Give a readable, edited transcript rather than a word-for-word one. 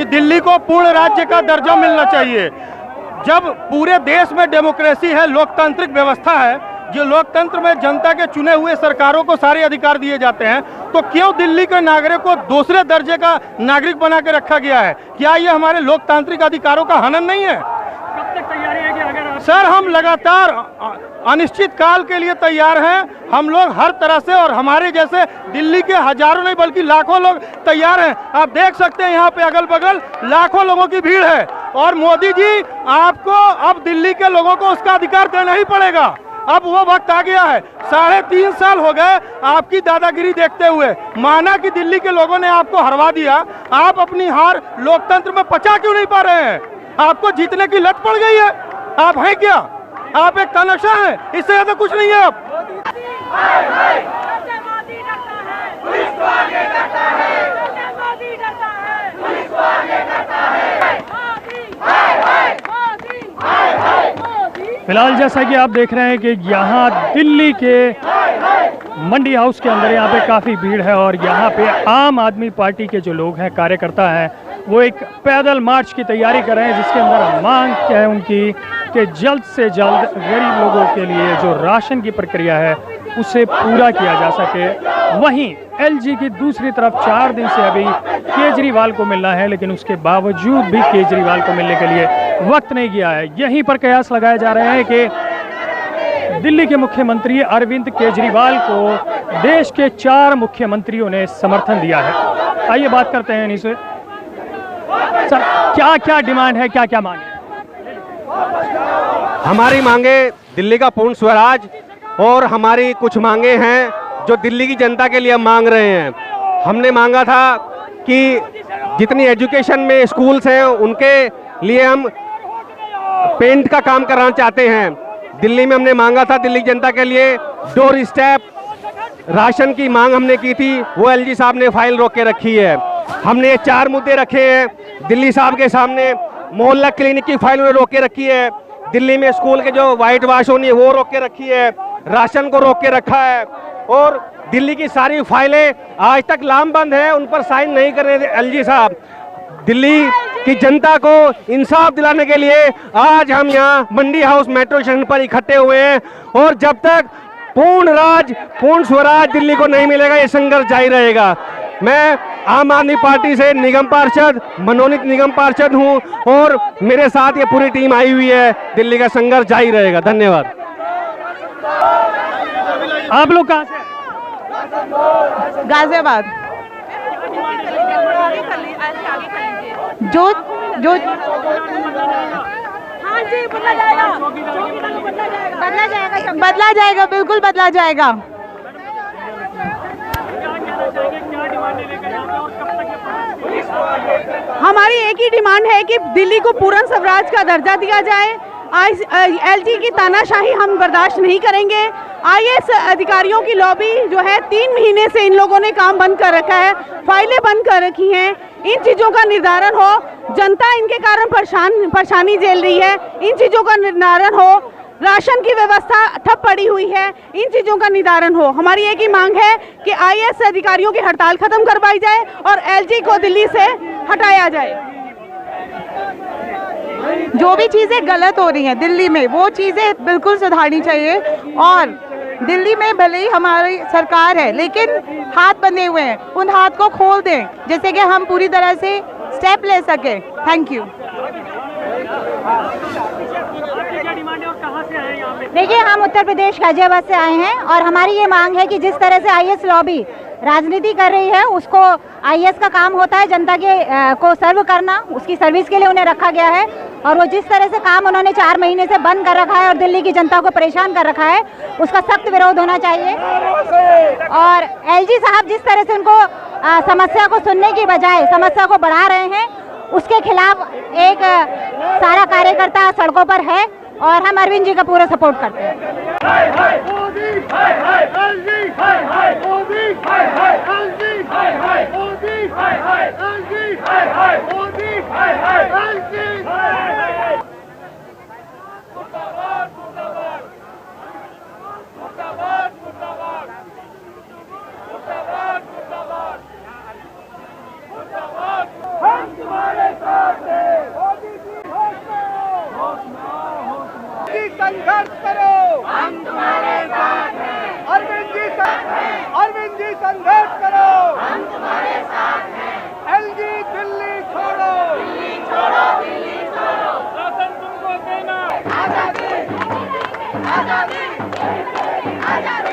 दिल्ली को पूर्ण राज्य का दर्जा मिलना चाहिए। जब पूरे देश में डेमोक्रेसी है, लोकतांत्रिक व्यवस्था है, जो लोकतंत्र में जनता के चुने हुए सरकारों को सारे अधिकार दिए जाते हैं, तो क्यों दिल्ली के नागरिक को दूसरे दर्जे का नागरिक बना के रखा गया है? क्या ये हमारे लोकतांत्रिक अधिकारों का हनन नहीं है? कब तक तैयारी है कि अगर सर, हम लगातार अनिश्चित काल के लिए तैयार हैं। हम लोग हर तरह से, और हमारे जैसे दिल्ली के हजारों नहीं बल्कि लाखों लोग तैयार हैं। आप देख सकते हैं यहाँ पे अगल बगल लाखों लोगों की भीड़ है। और मोदी जी, आपको अब दिल्ली के लोगों को उसका अधिकार देना ही पड़ेगा। अब वो वक्त आ गया है। 3.5 साल हो गए आपकी दादागिरी देखते हुए। माना कि दिल्ली के लोगों ने आपको हरवा दिया, आप अपनी हार लोकतंत्र में पचा क्यों नहीं पा रहे हैं? आपको जीतने की लत पड़ गई है। आप हैं क्या? आप एक तमाशा हैं, इससे ज्यादा कुछ नहीं है। आप फिलहाल जैसा कि आप देख रहे हैं कि यहाँ दिल्ली के मंडी हाउस के अंदर यहाँ पे काफ़ी भीड़ है और यहाँ पे आम आदमी पार्टी के जो लोग हैं, कार्यकर्ता हैं, वो एक पैदल मार्च की तैयारी कर रहे हैं, जिसके अंदर मांग क्या है उनकी कि जल्द से जल्द गरीब लोगों के लिए जो राशन की प्रक्रिया है उसे पूरा किया जा सके। वहीं एलजी की दूसरी तरफ 4 दिन से अभी केजरीवाल को मिलना है, लेकिन उसके बावजूद भी केजरीवाल को मिलने के लिए वक्त नहीं गया है। यहीं पर कयास लगाए जा रहे हैं कि दिल्ली के मुख्यमंत्री अरविंद केजरीवाल को देश के 4 मुख्यमंत्रियों ने समर्थन दिया है। आइए बात करते हैं इनसे। सर, क्या क्या डिमांड है, क्या क्या मांग है? हमारी मांगे दिल्ली का पूर्ण स्वराज और हमारी कुछ मांगे हैं जो दिल्ली की जनता के लिए हम मांग रहे हैं। हमने मांगा था कि जितनी एजुकेशन में स्कूल्स हैं उनके लिए हम पेंट का काम कराना चाहते हैं। दिल्ली में हमने मांगा था दिल्ली की जनता के लिए डोर स्टेप राशन की मांग हमने की थी, वो एलजी साहब ने फाइल रोक के रखी है। हमने ये 4 मुद्दे रखे हैं दिल्ली साहब के सामने। मोहल्ला क्लिनिक की फाइल उन्होंने रोक के रखी है, दिल्ली में स्कूल के जो वाइट वाश होनी है वो रोक के रखी है, राशन को रोक के रखा है, और दिल्ली की सारी फाइलें आज तक लामबंद है, उन पर साइन नहीं कर रहे थे एलजी साहब। दिल्ली की जनता को इंसाफ दिलाने के लिए आज हम यहाँ मंडी हाउस मेट्रो स्टेशन पर इकट्ठे हुए हैं, और जब तक पूर्ण स्वराज दिल्ली को नहीं मिलेगा ये संघर्ष जारी रहेगा। मैं आम आदमी पार्टी से निगम पार्षद, मनोनीत निगम पार्षद हूं, और मेरे साथ ये पूरी टीम आई हुई है। दिल्ली का संघर्ष जारी रहेगा। धन्यवाद। आप लोग कहाँ से? गाजियाबाद। जो हाँ जी, बदला जाएगा, बिल्कुल बदला जाएगा। हमारी एक ही डिमांड है कि दिल्ली को पूर्ण स्वराज का दर्जा दिया जाए। एलजी की तानाशाही हम बर्दाश्त नहीं करेंगे। आईएएस अधिकारियों की लॉबी जो है 3 महीने से इन लोगों ने काम बंद कर रखा है, फाइलें बंद कर रखी हैं। इन चीज़ों का निर्धारण हो। जनता इनके कारण परेशानी झेल रही है, इन चीज़ों का निर्धारण हो। राशन की व्यवस्था ठप पड़ी हुई है, इन चीज़ों का निदान हो। हमारी एक ही मांग है कि आईएएस अधिकारियों की हड़ताल खत्म करवाई जाए और एलजी को दिल्ली से हटाया जाए। जो भी चीज़ें गलत हो रही हैं दिल्ली में, वो चीज़ें बिल्कुल सुधारनी चाहिए। और दिल्ली में भले ही हमारी सरकार है, लेकिन हाथ बंधे हुए हैं, उन हाथ को खोल दें जिससे कि हम पूरी तरह से स्टेप ले सके। Thank you. देखिए, हम उत्तर प्रदेश गाजियाबाद से आए हैं और हमारी ये मांग है कि जिस तरह से आईएएस लॉबी राजनीति कर रही है, उसको आईएएस का काम होता है जनता के को सर्व करना, उसकी सर्विस के लिए उन्हें रखा गया है। और वो जिस तरह से काम उन्होंने 4 महीने से बंद कर रखा है और दिल्ली की जनता को परेशान कर रखा है, उसका सख्त विरोध होना चाहिए। और एलजी साहब जिस तरह से उनको समस्या को सुनने की बजाय समस्या को बढ़ा रहे हैं, उसके खिलाफ एक सारा कार्यकर्ता सड़कों पर है और हम अरविंद जी का पूरा सपोर्ट करते हैं। हम तुम्हारे संघर्ष करो, हम तुम्हारे साथ हैं। अरविंद जी संघर्ष करो, हम तुम्हारे साथ हैं। एलजी दिल्ली छोड़ो, दिल्ली छोड़ो, दिल्ली छोड़ो। शासन तुमको देना आजादी, आजादी, आजादी।